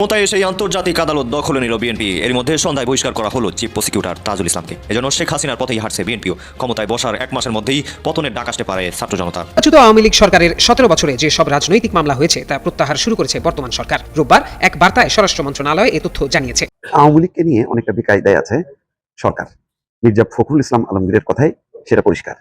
ক্ষমতায় সেই আন্তর্জাতিক আদালত দখলে নিল বিএনপি। এর মধ্যে সন্ধ্যায় বহিষ্কার করা হলো চিফ প্রসিকিউটর তাজুল ইসলামকে। এজন্য শেখ হাসিনার পথেই হাঁটছে বিএনপিও। ক্ষমতায় বসার এক মাসের মধ্যেই পতনের ডাক আসতে পারে ছাত্র জনতা। আওয়ামী লীগ সরকারের 17 বছরে যে সব রাজনৈতিক মামলা হয়েছে তা প্রত্যাহার শুরু করেছে বর্তমান সরকার। রোববার এক বার্তায় স্বরাষ্ট্র মন্ত্রণালয় এ তথ্য জানিয়েছে। আওয়ামী লীগকে নিয়ে অনেকটা বেকায়দায় আছে সরকার। মির্জা ফখরুল ইসলাম আলমগীরের কথাই সেটা পরিষ্কার।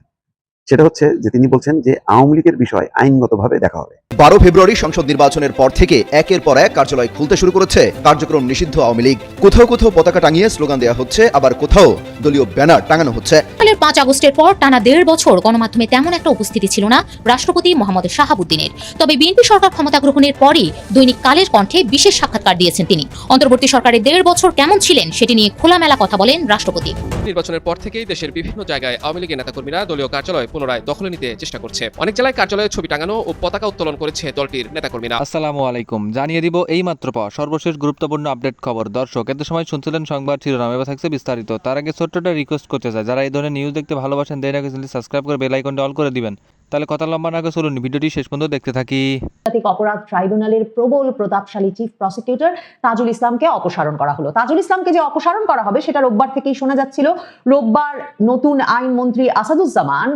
সেটা হচ্ছে যে তিনি বলছেন যে আওয়ামী লীগের বিষয় আইনগতভাবে দেখা হবে। 12 ফেব্রুয়ারি সংসদ নির্বাচনের পর থেকে একের পর এক কার্যালয় খুলতে শুরু করেছে কার্যক্রম নিষিদ্ধ আওয়ামী লীগ। কোথাও কোথাও পতাকা টাঙিয়ে স্লোগান দেওয়া হচ্ছে, আবার কোথাও দলীয় ব্যানার টাঙানো হচ্ছে। 5 আগস্টের পর টানা 1.5 বছর গণমাধ্যমে তেমন একটা উপস্থিতি ছিল না রাষ্ট্রপতি মোহাম্মদ শাহাবুদ্দিনের। তবে বিএনপি সরকার ক্ষমতা গ্রহণের পরই দৈনিক কালের কণ্ঠে বিশেষ সাক্ষাৎকার দিয়েছেন তিনি। অন্তর্বর্তী সরকারের 1.5 বছর কেমন ছিলেন সেটি নিয়ে খোলামেলা কথা বলেন রাষ্ট্রপতি। নির্বাচনের পর থেকেই দেশের বিভিন্ন জায়গায় আওয়ামী লীগের নেতাকর্মীরা দলীয় কার্যালয় পুনরায় দখলে নিতে চেষ্টা করছে। অনেক জেলায় কার্যালয়ে ছবি টাঙানো ও পতাকা উত্তোলন করেছে দলটির নেতাকর্মীরা। আসসালামু আলাইকুম, জানিয়ে দিব এই মাত্র পাওয়া সর্বশেষ গুরুত্বপূর্ণ আপডেট খবর। দর্শক, এত সময় শুনছিলেন সংবাদ শিরোনাম, এবার থাকছে বিস্তারিত। তার আগে ছোট্ট একটা রিকোয়েস্ট করতে চাই, যারা এই ধরনের নিউজ দেখতে ভালোবাসেন দেন আগে চ্যানেলটি সাবস্ক্রাইব করে বেল আইকনটা অল করে দিবেন। তাহলে কথা লম্বা না করে চলুন ভিডিওটি শেষ পর্যন্ত দেখতে থাকি। আন্তর্জাতিক অপরাধ ট্রাইব্যুনালের প্রবল প্রতাপশালী চিফ প্রসিকিউটর তাজুল ইসলামকে অপসারণ করা হলো। তাজুল ইসলামকে যে অপসারণ করা হবে সেটা রোববার থেকেই শোনা যাচ্ছিল। রোববার নতুন আইনমন্ত্রী আসাদুজ্জামান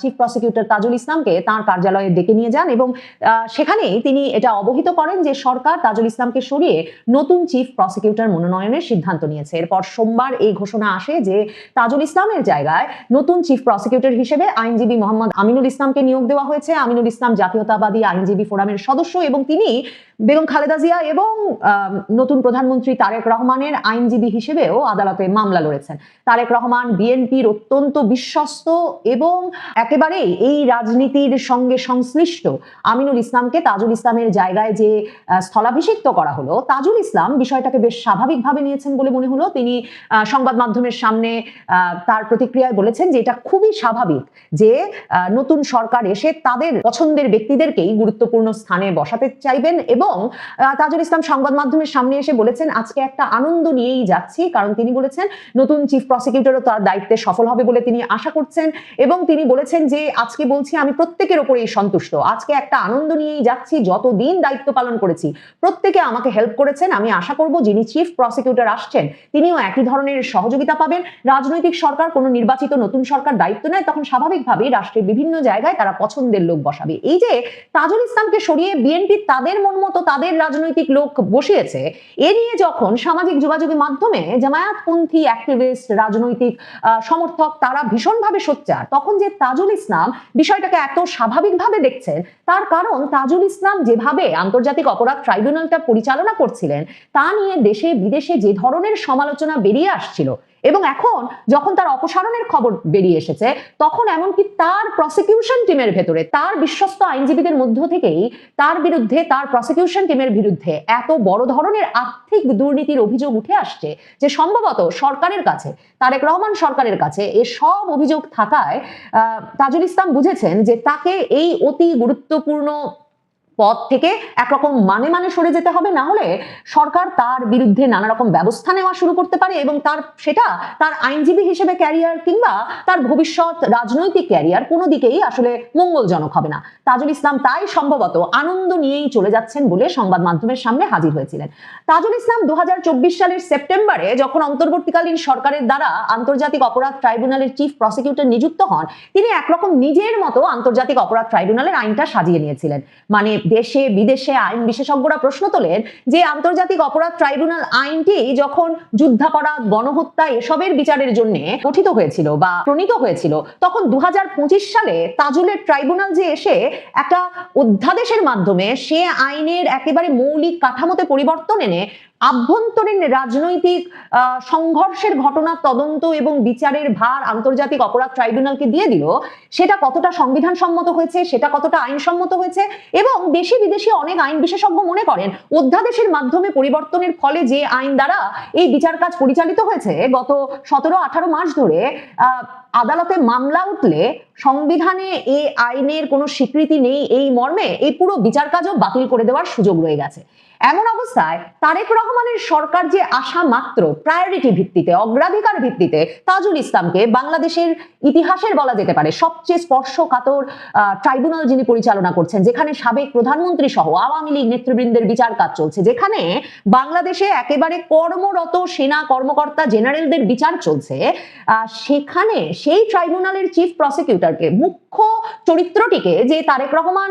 চিফ প্রসিকিউটর তাজুল ইসলামকে তার কার্যালয়ে ডেকে নিয়ে যান এবং সেখানেই তিনি এটা অবহিত করেন যে সরকার তাজুল ইসলামকে সরিয়ে নতুন চিফ প্রসিকিউটর মনোনয়নের সিদ্ধান্ত নিয়েছে। এরপর সোমবার এই ঘোষণা আসে যে তাজুল ইসলামের জায়গায় নতুন চিফ প্রসিকিউটর হিসেবে আইনজীবী মোহাম্মদ আমিনুল ইসলামকে নিয়োগ দেওয়া হয়েছে। আমিনুল ইসলাম জাতীয়তাবাদী আইনজীবী ফোরামের সদস্য এবং তিনি বেগম খালেদা জিয়া এবং নতুন প্রধানমন্ত্রী তারেক রহমানের আইনজীবী হিসেবেও আদালতে মামলা লড়েছেন। তারেক রহমান বিএনপির অত্যন্ত বিশ্বস্ত এবং একেবারেই এই রাজনীতির সঙ্গে সংশ্লিষ্ট আমিনুল ইসলামকে তাজুল ইসলামের জায়গায় যে স্থলাভিষিক্ত করা হলো, তাজুল ইসলাম বিষয়টাকে বেশ স্বাভাবিকভাবে নিয়েছেন বলে মনে হলো। তিনি সংবাদ মাধ্যমের সামনে তার প্রতিক্রিয়ায় বলেছেন যে এটা খুবই স্বাভাবিক যে নতুন সরকার এসে তাদের পছন্দের ব্যক্তিদেরকেই গুরুত্বপূর্ণ স্থানে বসাতে চাইবেন। এবং তাজুল ইসলাম সংবাদ মাধ্যমের সামনে এসে বলেছেন আজকে একটা আনন্দ নিয়েই যাচ্ছি, কারণ তিনি বলেছেন নতুন চিফ প্রসিকিউটরও তার দায়িত্বে সফল হবে বলে তিনি আশা করছেন। এবং তিনি বলেছেন যে আজকে বলছি আমি প্রত্যেকের ওপরেই সন্তুষ্ট, আজকে একটা আনন্দ নিয়েই যাচ্ছি, যতদিন দায়িত্ব পালন করেছি প্রত্যেকে আমাকে হেল্প করেছেন। আমি আশা করব যিনি চিফ প্রসিকিউটর আসছেন তিনিও একই ধরনের সহযোগিতা পাবেন। রাজনৈতিক সরকার কোনো নির্বাচিত নতুন সরকার দায়িত্ব নেয় তখন স্বাভাবিকভাবেই রাষ্ট্রের বিভিন্ন জায়গায় তারা পছন্দের লোক বসাবে। এই যে তাজুল ইসলামকে সরিয়ে বিএনপি তাদের মন মতো তাদের রাজনৈতিক লোক বসিয়েছে, এ নিয়ে যখন সামাজিক যোগাযোগের মাধ্যমে জামায়াতপন্থী অ্যাক্টিভিস্ট রাজনৈতিক সমর্থক তারা ভীষণভাবে সোচ্চার, তখন যে তাজুল ইসলাম বিষয়টাকে এত স্বাভাবিকভাবে দেখছেন তার কারণ তাজুল ইসলাম যেভাবে আন্তর্জাতিক অপরাধ ট্রাইব্যুনালটা পরিচালনা করছিলেন তা নিয়ে দেশে বিদেশে যে ধরনের সমালোচনা বেরিয়ে আসছিল এবং এখন যখন তার অপসারণের খবর বেরিয়ে এসেছে তখন এমনকি তার প্রসিকিউশন টিমের ভেতরে তার বিশ্বস্ত আইনজীবীদের মধ্য থেকেই তার বিরুদ্ধে, তার প্রসিকিউশন টিমের বিরুদ্ধে এত বড় ধরনের আর্থিক দুর্নীতির অভিযোগ উঠে আসছে যে সম্ভবত সরকারের কাছে, তারেক রহমান সরকারের কাছে এ সব অভিযোগ থাকায় তাজুল ইসলাম বুঝেছেন যে তাকে এই অতি গুরুত্বপূর্ণ পদ থেকে একরকম মানে সরে যেতে হবে, না হলে সরকার তার বিরুদ্ধে নানা রকম ব্যবস্থা নেওয়া শুরু করতে পারে এবং সেটা তার আইনজীবী হিসেবে ক্যারিয়ার কিংবা তার ভবিষ্যৎ রাজনৈতিক ক্যারিয়ার কোনো দিকেই আসলে মঙ্গলজনক হবে না। তাজুল ইসলাম তাই সম্ভবত আনন্দ নিয়েই চলে যাচ্ছেন বলে সংবাদ মাধ্যমের সামনে হাজির হয়েছিলেন। তাজুল ইসলাম 2024 সালের সেপ্টেম্বরে যখন অন্তর্বর্তীকালীন সরকারের দ্বারা আন্তর্জাতিক অপরাধ ট্রাইব্যুনালের চিফ প্রসিকিউটর নিযুক্ত হন, তিনি একরকম নিজের মতো আন্তর্জাতিক অপরাধ ট্রাইব্যুনালের আইনটা সাজিয়ে নিয়েছিলেন। মানে দেশে বিদেশে আইন বিশেষজ্ঞরা প্রশ্ন তোলেন যে আন্তর্জাতিক অপরাধ ট্রাইব্যুনাল আইনটি যখন যুদ্ধাপরাধ, গণহত্যা এসবের বিচারের জন্য গঠিত হয়েছিল বা প্রণীত হয়েছিল তখন 2025 সালে তাজুলের ট্রাইব্যুনাল যে এসে একটা অধ্যাদেশের মাধ্যমে সে আইনের একেবারে মৌলিক কাঠামোতে পরিবর্তন এনে আভ্যন্তরীণ রাজনৈতিক সংঘর্ষের ঘটনা তদন্ত এবং বিচারের ভার আন্তর্জাতিক অপরাধ ট্রাইব্যুনালকে দিয়ে দিল, সেটা কতটা সংবিধান সম্মত হয়েছে, সেটা কতটা আইনসম্মত হয়েছে। এবং দেশি বিদেশি অনেক আইন বিশেষজ্ঞ মনে করেন অধ্যাদেশের মাধ্যমে পরিবর্তনের ফলে যে আইন দ্বারা এই বিচার কাজ পরিচালিত হয়েছে গত 17-18 মাস ধরে, আদালতে মামলা উঠলে সংবিধানে এই আইনের কোনো স্বীকৃতি নেই এই মর্মে এই পুরো বিচার কাজও বাতিল করে দেওয়ার সুযোগ রয়ে গেছে। এমন অবস্থায় তারেক রহমানের সরকার যে আশা মাত্র প্রায়োরিটি ভিত্তিতে, অগ্রাধিকার ভিত্তিতে তাজুল ইসলামকে বাংলাদেশের ইতিহাসের বলা যেতে পারে সবচেয়ে স্পর্শকাতর ট্রাইব্যুনাল যিনি পরিচালনা করছেন, যেখানে সাবেক প্রধানমন্ত্রী সহ আওয়ামী লীগ নেতৃবৃন্দের বিচার কাজ চলছে, যেখানে বাংলাদেশে একেবারে কর্মরত সেনা কর্মকর্তা জেনারেলদের বিচার চলছে, সেখানে সেই ট্রাইব্যুনালের চিফ প্রসিকিউটরকে, মুখ্য চরিত্রটিকে যে তারেক রহমান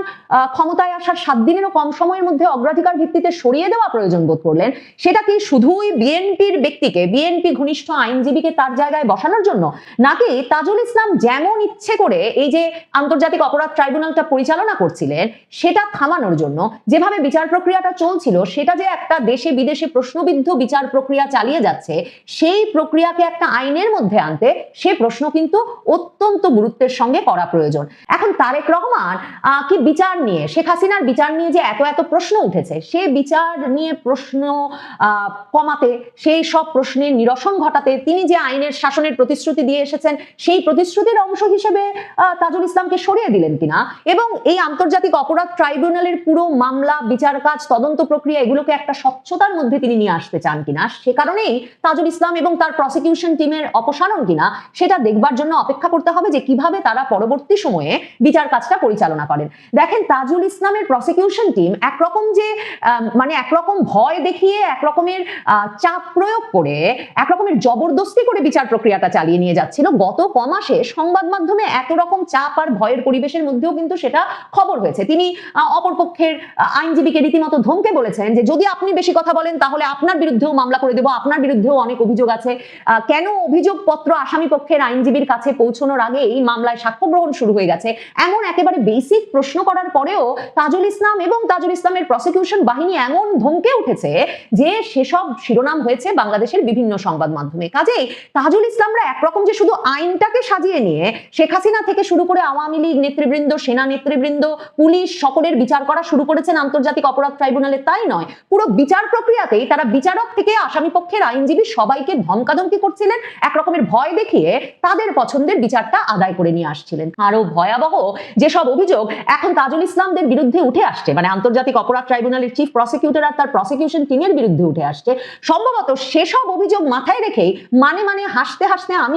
ক্ষমতায় আসার 7 দিনেরও কম সময়ের মধ্যে অগ্রাধিকার ভিত্তিতে সরিয়ে দেওয়া প্রয়োজন বোধ করলেন, সেটা কি শুধুই বিএনপির ব্যক্তিকে, বিএনপি ঘনিষ্ঠ আইনজীবীকে তার জায়গায় বসানোর জন্য, নাকি তাজুল ইসলাম যেমন ইচ্ছে করে এই যে আন্তর্জাতিক অপরাধ ট্রাইব্যুনালটা পরিচালনা করছিলেন সেটা থামানোর জন্য, যেভাবে বিচার প্রক্রিয়াটা চলছিল সেটা যে একটা দেশে বিদেশে প্রশ্নবিদ্ধ বিচার প্রক্রিয়া চালিয়ে যাচ্ছে, সেই প্রক্রিয়াকে একটা আইনের মধ্যে আনতে সে প্রশ্ন কিন্তু অত্যন্ত গুরুত্বের সঙ্গে করা প্রয়োজন। এখন তারেক রহমান কি বিচার নিয়ে, শেখ হাসিনার বিচার নিয়ে যে এত এত প্রশ্ন উঠেছে, সে বিচার নিয়ে প্রশ্ন কমাতে, সেই সব প্রশ্নের নিরসন ঘটাতে তিনি যে আইনের শাসনের প্রতিশ্রুতি দিয়ে এসেছেন সেই প্রতিশ্রুতির অংশ হিসেবে তাজুল ইসলামকে সরিয়ে দিলেন কিনা, এবং এই আন্তর্জাতিক অপরাধ ট্রাইব্যুনালের পুরো মামলা, বিচার কাজ, তদন্ত প্রক্রিয়া এগুলোকে একটা স্বচ্ছতার মধ্যে তিনি নিয়ে আসতে চান কিনা, সে কারণেই তাজুল ইসলাম এবং তার প্রসিকিউশন টিমের অপসারণ কিনা, সেটা দেখবার জন্য অপেক্ষা করতে হবে যে কিভাবে তারা পরবর্তী সময়ে বিচার কাজটা পরিচালনা করেন। দেখেন, তাজুল ইসলামের প্রসিকিউশন টিম একরকম যে মানে একরকম ভয় দেখিয়ে, একরকমের চাপ প্রয়োগ করে, একরকমের জবরদস্তি করে বিচার প্রক্রিয়াটা চালিয়ে নিয়ে যাচ্ছিল। গত কমাসে সংবাদ মাধ্যমে এত রকম চাপ আর ভয়ের পরিবেশের মধ্যেও কিন্তু সেটা খবর হয়েছে। তিনি অপরপক্ষের আইনজীবীকে রীতিমতো ধমকে বলেছেন যে যদি আপনি বেশি কথা বলেন তাহলে আপনার বিরুদ্ধেও মামলা করে দেব, আপনার বিরুদ্ধেও অনেক অভিযোগ আছে। কেন অভিযোগপত্র আসামি পক্ষের আইনজীবীর কাছে পৌঁছানোর আগে এই মামলায় সাক্ষ্য গ্রহণ শুরু হয়ে গেছে, এমন একেবারে বেসিক প্রশ্ন করার পরেও তাজুল ইসলাম এবং তাজুল ইসলামের প্রসিকিউশন বাহিনী এমন ধমকে উঠেছে যে সেসব শিরোনাম হয়েছে বাংলাদেশের বিভিন্ন সংবাদ মাধ্যমে। কাজেই তাজুল ইসলামরা একরকম যে শুধু আইনটাকে সাজিয়ে নিয়ে শেখ হাসিনা থেকে শুরু করে আওয়ামী লীগ নেতৃবৃন্দ, সেনা নেতৃবৃন্দ, পুলিশ সকলের বিচার করা শুরু করেছেন আন্তর্জাতিক অপরাধ ট্রাইব্যুনালে, তাই নয়, পুরো বিচার প্রক্রিয়াতেই তারা বিচারক থেকে আসামি পক্ষের আইনজীবী সবাইকে ধমকাধমকি করছিলেন, একরকমের ভয় দেখিয়ে তাদের পছন্দের বিচারটা আদায় করে নিয়ে আসছিলেন। আরো ভয়াবহ যেসব অভিযোগ এখন তাজুল ইসলামদের বিরুদ্ধে উঠে আসছে, মানে আন্তর্জাতিক অপরাধ ট্রাইব্যুনালের চিফ প্রসিকিউটর আর তার প্রসিকিউশন টিমের বিরুদ্ধে উঠে আসছে, সম্ভবত সেসব অভিযোগ মাথায় রেখেই মানে হাসতে হাসতে আমি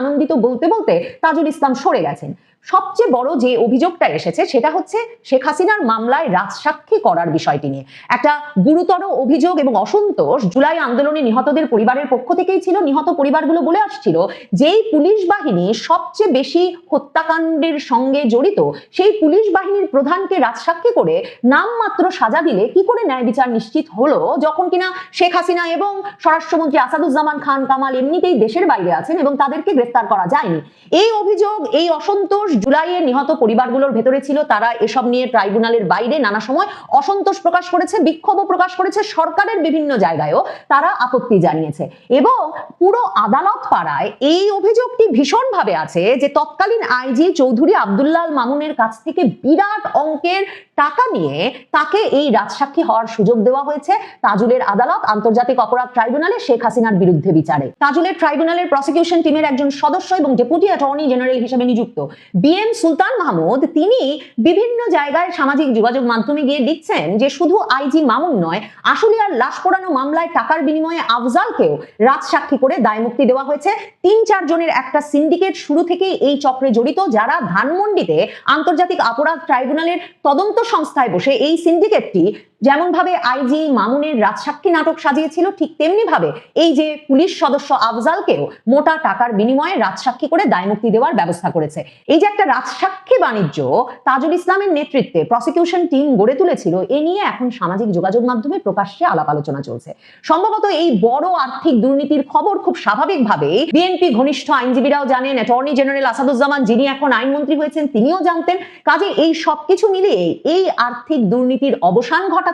আনন্দিত বলতে বলতে তাজুল ইসলাম সরে গেছেন। সবচেয়ে বড় যে অভিযোগটা এসেছে সেটা হচ্ছে শেখ হাসিনার মামলায় রাজসাক্ষী করার বিষয়টি নিয়ে একটা গুরুতর অভিযোগ এবং অসন্তোষ জুলাই আন্দোলনে নিহতদের পরিবারের পক্ষ থেকেই ছিল। নিহত পরিবারগুলো বলে আসছিল যেই পুলিশ বাহিনী সবচেয়ে বেশি হত্যাকাণ্ডের সঙ্গে জড়িত, সেই পুলিশ বাহিনীর প্রধানকে রাজসাক্ষী করে নামমাত্র সাজা দিলে কি করে ন্যায় বিচার নিশ্চিত হলো, যখন কিনা শেখ হাসিনা এবং স্বরাষ্ট্রমন্ত্রী আসাদুজ্জামান খান কামাল এমনিতেই দেশের বাইরে আছেন এবং তাদেরকে গ্রেফতার করা যায়নি। এই অভিযোগ, এই অসন্তোষ জুলাইয়ে নিহত পরিবারগুলোর ভেতরে ছিল। তারা এসব নিয়ে ট্রাইব্যুনালের বাইরে নানা সময় অসন্তোষ প্রকাশ করেছে, বিক্ষোভও প্রকাশ করেছে, সরকারের বিভিন্ন জায়গায়ও তারা আপত্তি জানিয়েছে এবং পুরো আদালত পাড়ায় এই অভিযোগটি ভীষণভাবে আছে যে তৎকালীন আইজি চৌধুরী আব্দুল্লাহ আল মামুনের কাছ থেকে বিরাট অঙ্কের টাকা নিয়ে তাকে এই রাজসাক্ষী হওয়ার সুযোগ দেওয়া হয়েছে তাজুলের আদালত আন্তর্জাতিক অপরাধ ট্রাইব্যুনালে শেখ হাসিনার বিরুদ্ধে বিচারে। তাজুলের ট্রাইব্যুনালের প্রসিকিউশন টিমের একজন সদস্য এবং ডেপুটি অ্যাটর্নি জেনারেল হিসেবে নিযুক্ত বিএম সুলতান মাহমুদ, তিনি বিভিন্ন জায়গায় সামাজিক যোগাযোগ মাধ্যমে গিয়ে লিখছেন যে শুধু আইজি মামুন নয়, আশুলিয়ার লাশ পোড়ানো মামলায় টাকার বিনিময়ে আফজালকেও রাজসাক্ষী করে দায়মুক্তি দেওয়া হয়েছে। ৩-৪ জনের একটা সিন্ডিকেট শুরু থেকেই এই চক্রে জড়িত, যারা ধানমন্ডিতে আন্তর্জাতিক অপরাধ ট্রাইব্যুনালের তদন্ত সংস্থায় বসে এই সিন্ডিকেটটি যেমন ভাবে আইজি মামুনের রাজসাক্ষী নাটক সাজিয়েছিল, ঠিক তেমনি ভাবে এই যে পুলিশ সদস্য আফজালকেও মোটা টাকার বিনিময়ে রাজসাক্ষী করে দায়মুক্তি দেওয়ার ব্যবস্থা করেছে। এই যে একটা রাজসাক্ষী বাণিজ্য তাজুল ইসলামের নেতৃত্বে প্রসিকিউশন টিম গড়ে তুলেছিল, এ নিয়ে এখন সামাজিক যোগাযোগ মাধ্যমে প্রকাশ্যে আলাপ আলোচনা চলছে। সম্ভবত এই বড় আর্থিক দুর্নীতির খবর খুব স্বাভাবিকভাবেই বিএনপি ঘনিষ্ঠ আইনজীবীরাও জানেন, অ্যাটর্নি জেনারেল আসাদুজ্জামান যিনি এখন আইনমন্ত্রী হয়েছেন তিনিও জানতেন। কাজে এই সবকিছু মিলিয়ে এই আর্থিক দুর্নীতির অবসান ঘটাতে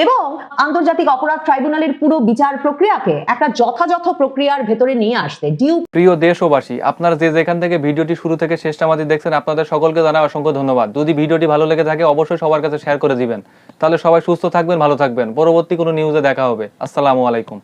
এবং আন্তর্জাতিক অপরাধ ট্রাইব্যুনালের পুরো বিচার প্রক্রিয়াকে একটা যথাযথ প্রক্রিয়ার ভেতরে নিয়ে আসতে প্রিয় দেশবাসী, আপনারা যে যেখান থেকে ভিডিওটি শুরু থেকে শেষটা আমাদের দেখছেন, আপনাদের সকলকে জানাই অসংখ্য ধন্যবাদ। যদি ভিডিওটি ভালো লেগে থাকে অবশ্যই সবার কাছে শেয়ার করে দিবেন, তাহলে সবাই সুস্থ থাকবেন, ভালো থাকবেন। পরবর্তী কোনো নিউজে দেখা হবে। আসসালামু আলাইকুম।